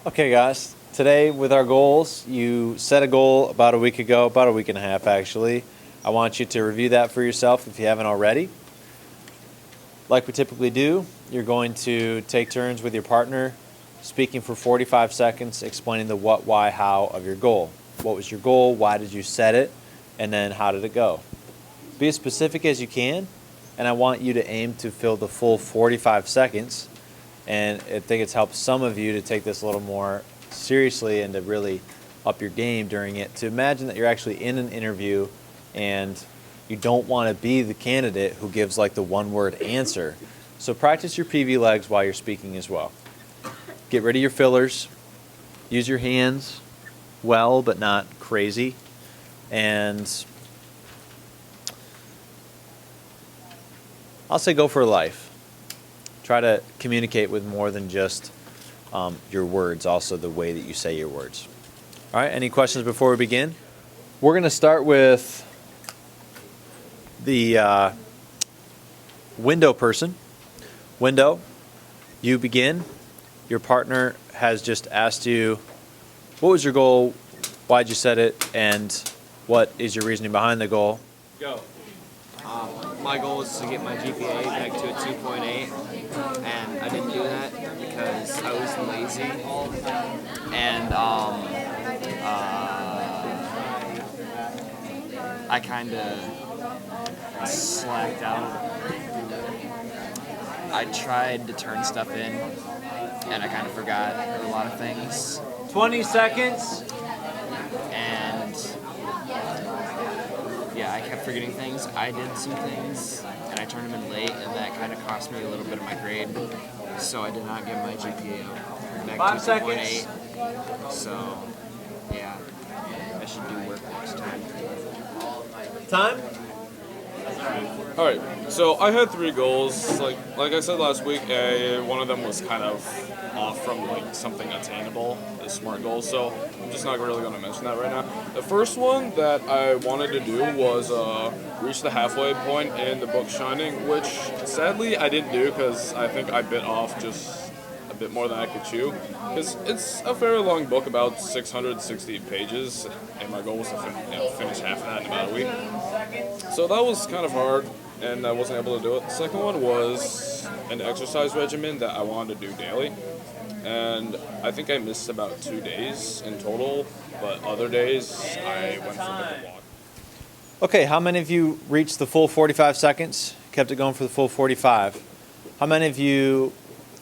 Okay, guys, today with our goals, you set a goal about a week ago, about a week and a half actually. I want you to review that for yourself if you haven't already. Like we typically do, you're going to take turns with your partner, speaking for 45 seconds, explaining the what, why, how of your goal. What was your goal? Why did you set it? And then how did it go? Be as specific as you can, and I want you to aim to fill the full 45 seconds. And I think it's helped some of you to take this a little more seriously and to really up your game during it. To imagine that you're actually in an interview and you don't want to be the candidate who gives like the one-word answer. So practice your PV legs while you're speaking as well. Get rid of your fillers. Use your hands well, but not crazy. And I'll say go for life. Try to communicate with more than just your words, also the way that you say your words. All right, any questions before we begin? We're going to start with the window person. Window, you begin. Your partner has just asked you, what was your goal, why'd you set it, and what is your reasoning behind the goal? Go. My goal was to get my GPA back to a 2.8, and I didn't do that because I was lazy, and I kind of slacked out. I tried to turn stuff in, and I kind of forgot a lot of things. 20 seconds. And yeah, I kept forgetting things. I did some things, and I turned them in late, and that kind of cost me a little bit of my grade. So I did not get my GPA back 5 to 2.8. seconds. So yeah, I should do work next time. Time? All right, so I had 3 goals. Like I said last week, one of them was kind of off from like something attainable, a SMART goal. So I'm just not really going to mention that right now. The first one that I wanted to do was reach the halfway point in the book Shining, which sadly I didn't do because I think I bit off just a bit more than I could chew. Because it's a very long book, about 660 pages, and my goal was to finish half of that in about a week. So that was kind of hard, and I wasn't able to do it. The second one was an exercise regimen that I wanted to do daily, and I think I missed about 2 days in total, but other days I went for a walk. Okay, how many of you reached the full 45 seconds? Kept it going for the full 45. How many of you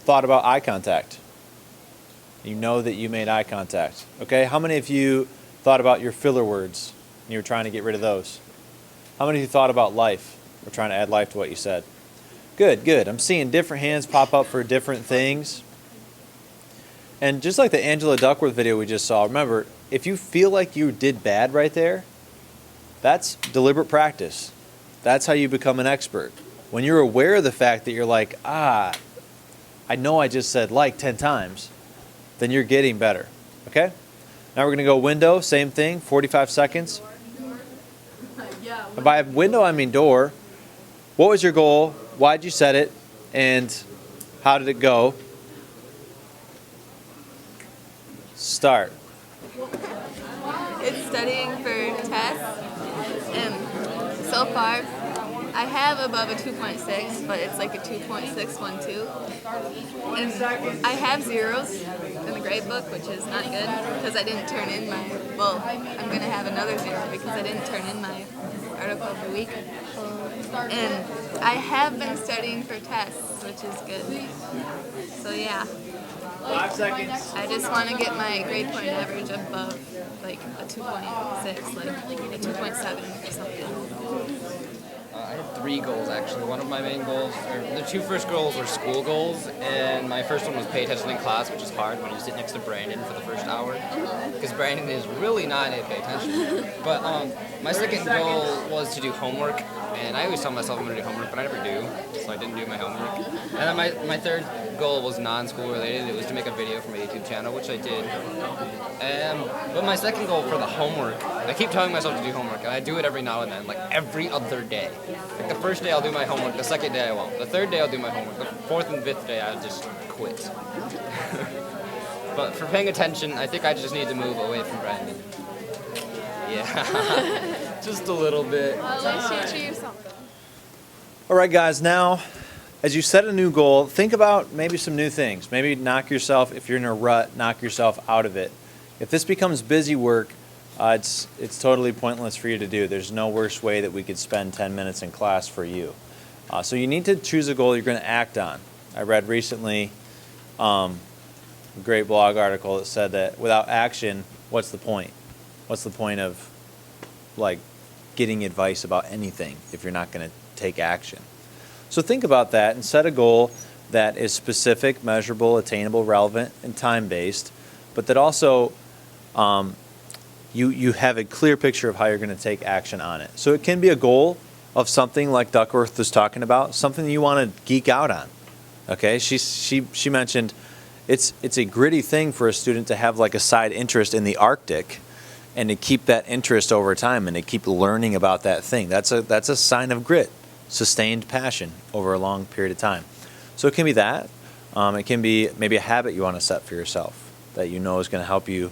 thought about eye contact? You know that you made eye contact. Okay, how many of you thought about your filler words and you were trying to get rid of those? How many of you thought about life or trying to add life to what you said? Good, good. I'm seeing different hands pop up for different things. And just like the Angela Duckworth video we just saw, remember, if you feel like you did bad right there, that's deliberate practice. That's how you become an expert. When you're aware of the fact that you're like, I know I just said like 10 times, then you're getting better. Okay? Now we're going to go window, same thing, 45 seconds. And by window, I mean door. What was your goal? Why'd you set it? And how did it go? Start. It's studying for tests, and so far I have above a 2.6, but it's like a 2.612. And I have zeros in the grade book, which is not good because I didn't turn in my, well, I'm going to have another 0 because I didn't turn in my article of the week. And I have been studying for tests, which is good. So yeah. 5 seconds. I just want to get my grade point average above like a 2.6, like a 2.7 or something. I had 3 goals actually. One of my main goals, or the 2 first goals were school goals, and my first one was pay attention in class, which is hard when you sit next to Brandon for the first hour, because Brandon is really not able to pay attention. But my second goal was to do homework, and I always tell myself I'm going to do homework, but I never do, so I didn't do my homework. And then my third goal was non-school related. It was to make a video for my YouTube channel, which I did. But my second goal for the homework, I keep telling myself to do homework, and I do it every now and then, like every other day. Like the first day I'll do my homework, the second day I won't. The third day I'll do my homework. The fourth and fifth day I'll just quit. But for paying attention, I think I just need to move away from Brandon. Yeah, just a little bit. Well, at least you achieved something. All right, guys, now as you set a new goal, think about maybe some new things. Maybe knock yourself, if you're in a rut, knock yourself out of it. If this becomes busy work, it's totally pointless for you to do. There's no worse way that we could spend 10 minutes in class for you. So you need to choose a goal you're going to act on. I read recently a great blog article that said that without action, what's the point? What's the point of like getting advice about anything if you're not going to take action? So think about that and set a goal that is specific, measurable, attainable, relevant, and time-based, but that also you have a clear picture of how you're going to take action on it. So it can be a goal of something like Duckworth was talking about, something you want to geek out on. Okay, she mentioned it's a gritty thing for a student to have like a side interest in the Arctic, and to keep that interest over time and to keep learning about that thing. That's a sign of grit, sustained passion over a long period of time. So it can be that. It can be maybe a habit you want to set for yourself that you know is going to help you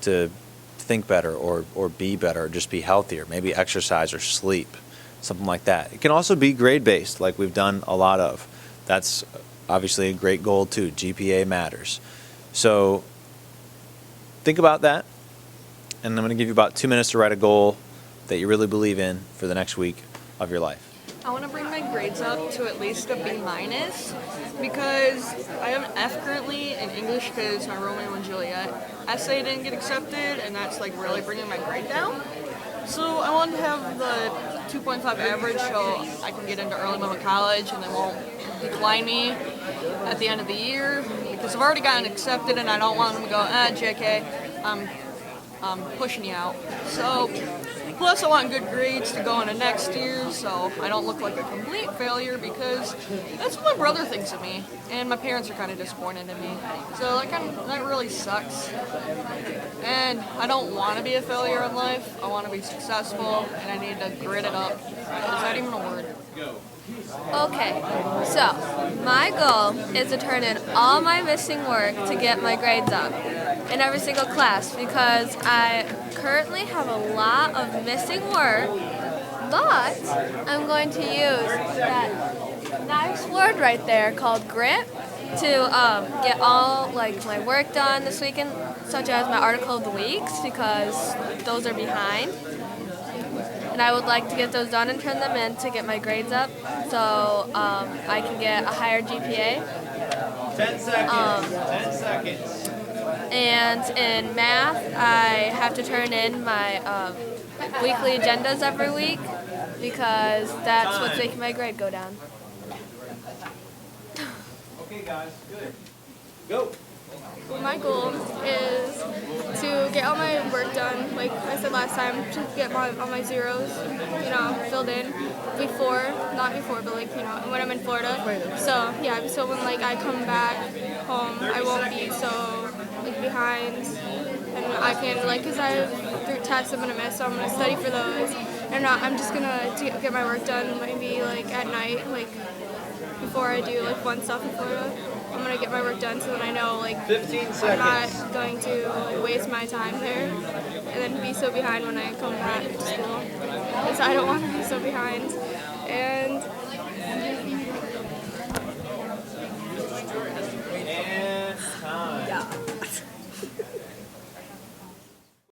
to think better or be better or just be healthier. Maybe exercise or sleep, something like that. It can also be grade-based, like we've done a lot of. That's obviously a great goal too. GPA matters. So think about that. And I'm going to give you about 2 minutes to write a goal that you really believe in for the next week of your life. I want to bring my grades up to at least a B- because I have an F currently in English because my Romeo and Juliet essay didn't get accepted, and that's like really bringing my grade down. So I want to have the 2.5 average so I can get into early moment college and they won't decline me at the end of the year because I've already gotten accepted and I don't want them to go, JK, I'm pushing you out. So, plus I want good grades to go into next year so I don't look like a complete failure because that's what my brother thinks of me. And my parents are kind of disappointed in me. So that really sucks. And I don't want to be a failure in life. I want to be successful and I need to grit it up. Is that even a word? Okay, so my goal is to turn in all my missing work to get my grades up in every single class because I currently have a lot of missing work, but I'm going to use that nice word right there called grit to get all like my work done this weekend, such as my article of the weeks because those are behind. And I would like to get those done and turn them in to get my grades up so I can get a higher GPA. 10 seconds. 10 seconds. And in math, I have to turn in my weekly agendas every week because that's what's making my grade go down. Okay, guys, good. Go. My goal is to get all my work done, like I said last time, to get all my zeros, filled in not before, but when I'm in Florida. So yeah, so when I come back home, I won't be so behind, and I can because I have 3 tests I'm gonna miss, so I'm gonna study for those. And I'm just gonna get my work done maybe at night, before I do fun stuff in Florida. I'm gonna get my work done so that I know 15 seconds. I'm not going to waste my time there and then be so behind when I come back to school. Because I don't want to be so behind. And And time.